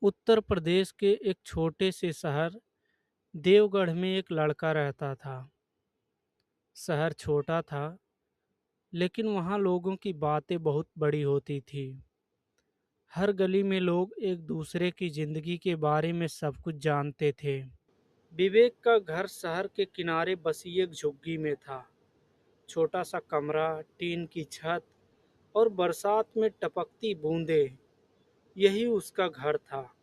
उत्तर प्रदेश के एक छोटे से शहर देवगढ़ में एक लड़का रहता था। शहर छोटा था, लेकिन वहाँ लोगों की बातें बहुत बड़ी होती थी। हर गली में लोग एक दूसरे की जिंदगी के बारे में सब कुछ जानते थे। विवेक का घर शहर के किनारे बसी एक झुग्गी में था। छोटा सा कमरा, टीन की छत और बरसात में टपकती बूंदें, यही उसका घर था।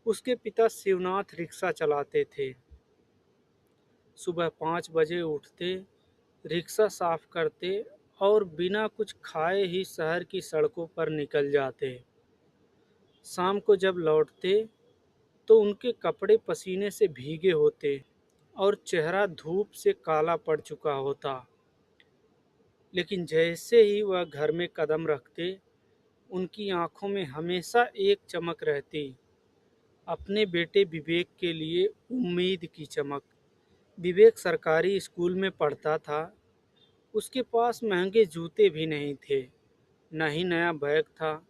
उसके पिता शिवनाथ रिक्शा चलाते थे। सुबह 5 बजे उठते, रिक्शा साफ करते और बिना कुछ खाए ही शहर की सड़कों पर निकल जाते। शाम को जब लौटते तो उनके कपड़े पसीने से भीगे होते और चेहरा धूप से काला पड़ चुका होता। लेकिन जैसे ही वह घर में कदम रखते, उनकी आंखों में हमेशा एक चमक रहती, अपने बेटे विवेक के लिए उम्मीद की चमक। विवेक सरकारी स्कूल में पढ़ता था। उसके पास महंगे जूते भी नहीं थे, न ही नया बैग था।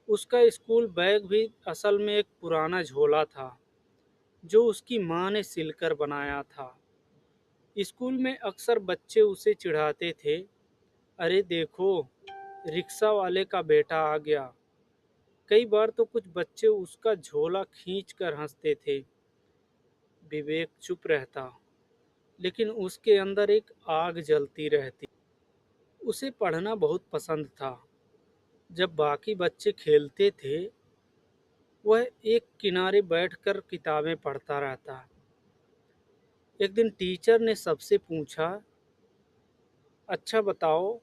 उसका स्कूल बैग भी असल में एक पुराना झोला था, जो उसकी माँ ने सिलकर बनाया था। स्कूल में अक्सर बच्चे उसे चिढ़ाते थे, अरे देखो, रिक्शा वाले का बेटा आ गया। कई बार तो कुछ बच्चे उसका झोला खींच कर हंसते थे। विवेक चुप रहता, लेकिन उसके अंदर एक आग जलती रहती। उसे पढ़ना बहुत पसंद था। जब बाकी बच्चे खेलते थे, वह एक किनारे बैठकर किताबें पढ़ता रहता। एक दिन टीचर ने सबसे पूछा, अच्छा बताओ,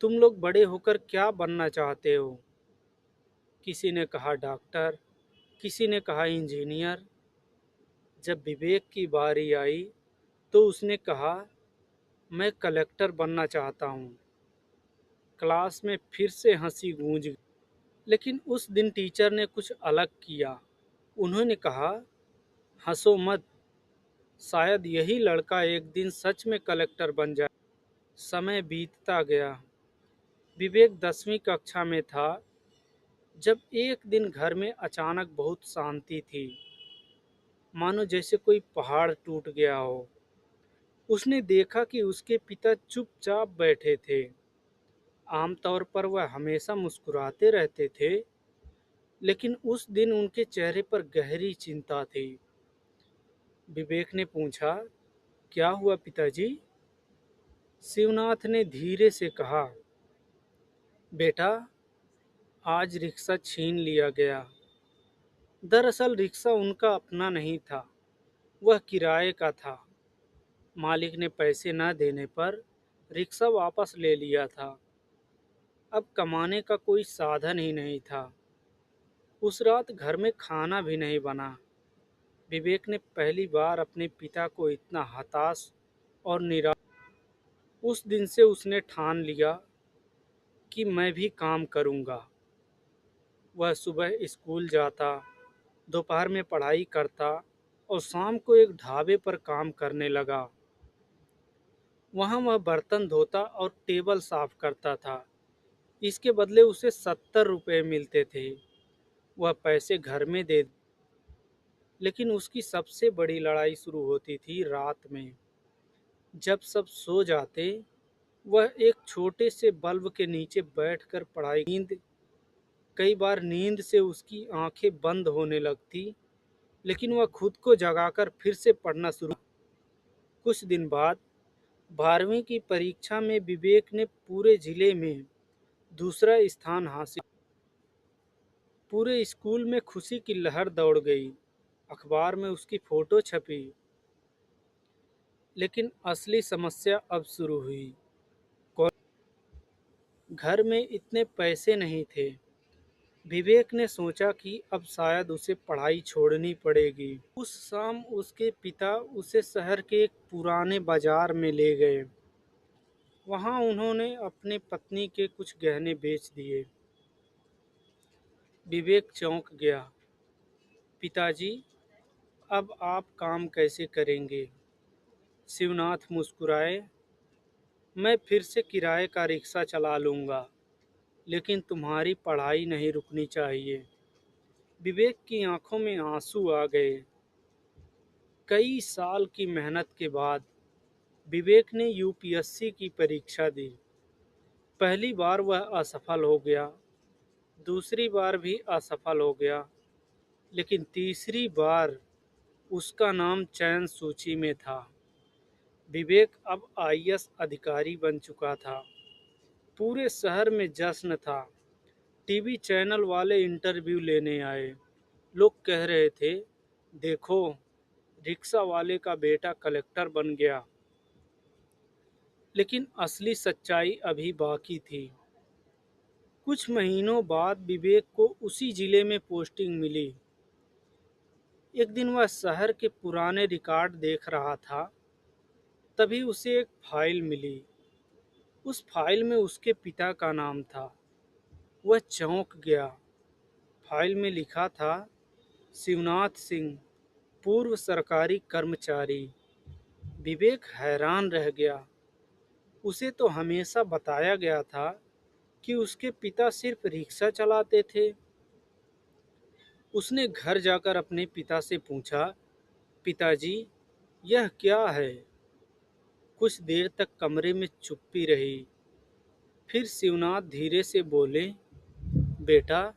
तुम लोग बड़े होकर क्या बनना चाहते हो? किसी ने कहा डॉक्टर, किसी ने कहा इंजीनियर। जब विवेक की बारी आई तो उसने कहा, मैं कलेक्टर बनना चाहता हूँ। क्लास में फिर से हंसी गूंज गई। लेकिन उस दिन टीचर ने कुछ अलग किया। उन्होंने कहा, हंसो मत, शायद यही लड़का एक दिन सच में कलेक्टर बन जाए। समय बीतता गया। विवेक 10वीं कक्षा में था जब एक दिन घर में अचानक बहुत शांति थी, मानो जैसे कोई पहाड़ टूट गया हो। उसने देखा कि उसके पिता चुपचाप बैठे थे। आमतौर पर वह हमेशा मुस्कुराते रहते थे, लेकिन उस दिन उनके चेहरे पर गहरी चिंता थी। विवेक ने पूछा, क्या हुआ पिताजी? शिवनाथ ने धीरे से कहा, बेटा, आज रिक्शा छीन लिया गया। दरअसल रिक्शा उनका अपना नहीं था, वह किराए का था। मालिक ने पैसे न देने पर रिक्शा वापस ले लिया था। अब कमाने का कोई साधन ही नहीं था। उस रात घर में खाना भी नहीं बना। विवेक ने पहली बार अपने पिता को इतना हताश और निराश। उस दिन से उसने ठान लिया कि मैं भी काम करूंगा। वह सुबह स्कूल जाता, दोपहर में पढ़ाई करता और शाम को एक ढाबे पर काम करने लगा। वहाँ वह बर्तन धोता और टेबल साफ करता था। इसके बदले उसे 70 रुपये मिलते थे। वह पैसे घर में दे, लेकिन उसकी सबसे बड़ी लड़ाई शुरू होती थी रात में। जब सब सो जाते, वह एक छोटे से बल्ब के नीचे बैठकर पढ़ाई। कई बार नींद से उसकी आंखें बंद होने लगती, लेकिन वह खुद को जगाकर फिर से पढ़ना शुरू। कुछ दिन बाद 12वीं की परीक्षा में विवेक ने पूरे जिले में दूसरा स्थान हासिल। पूरे स्कूल में खुशी की लहर दौड़ गई। अखबार में उसकी फोटो छपी। लेकिन असली समस्या अब शुरू हुई। घर में इतने पैसे नहीं थे। विवेक ने सोचा कि अब शायद उसे पढ़ाई छोड़नी पड़ेगी। उस शाम उसके पिता उसे शहर के एक पुराने बाजार में ले गए। वहां उन्होंने अपने पत्नी के कुछ गहने बेच दिए। विवेक चौंक गया। पिताजी, अब आप काम कैसे करेंगे? शिवनाथ मुस्कुराए, मैं फिर से किराए का रिक्शा चला लूँगा, लेकिन तुम्हारी पढ़ाई नहीं रुकनी चाहिए। विवेक की आंखों में आंसू आ गए। कई साल की मेहनत के बाद विवेक ने यूपीएससी की परीक्षा दी। पहली बार वह असफल हो गया, दूसरी बार भी असफल हो गया, लेकिन तीसरी बार उसका नाम चयन सूची में था। विवेक अब आईएएस अधिकारी बन चुका था। पूरे शहर में जश्न था। टीवी चैनल वाले इंटरव्यू लेने आए। लोग कह रहे थे, देखो, रिक्शा वाले का बेटा कलेक्टर बन गया। लेकिन असली सच्चाई अभी बाकी थी। कुछ महीनों बाद विवेक को उसी जिले में पोस्टिंग मिली। एक दिन वह शहर के पुराने रिकॉर्ड देख रहा था, तभी उसे एक फाइल मिली। उस फाइल में उसके पिता का नाम था। वह चौंक गया। फाइल में लिखा था, शिवनाथ सिंह, पूर्व सरकारी कर्मचारी। विवेक हैरान रह गया। उसे तो हमेशा बताया गया था कि उसके पिता सिर्फ रिक्शा चलाते थे। उसने घर जाकर अपने पिता से पूछा, पिताजी, यह क्या है? कुछ देर तक कमरे में चुप्पी रही। फिर शिवनाथ धीरे से बोले, बेटा,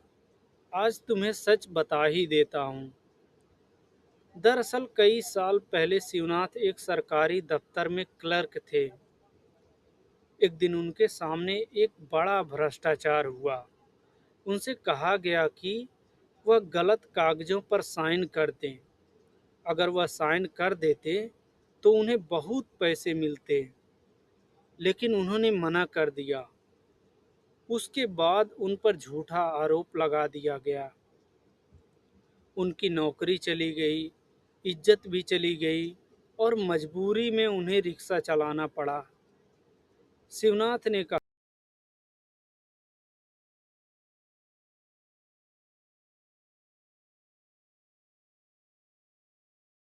आज तुम्हें सच बता ही देता हूँ। दरअसल कई साल पहले शिवनाथ एक सरकारी दफ्तर में क्लर्क थे। एक दिन उनके सामने एक बड़ा भ्रष्टाचार हुआ। उनसे कहा गया कि वह गलत कागजों पर साइन कर दें। अगर वह साइन कर देते तो उन्हें बहुत पैसे मिलते, लेकिन उन्होंने मना कर दिया। उसके बाद उन पर झूठा आरोप लगा दिया गया। उनकी नौकरी चली गई, इज्जत भी चली गई और मजबूरी में उन्हें रिक्शा चलाना पड़ा। शिवनाथ ने कहा,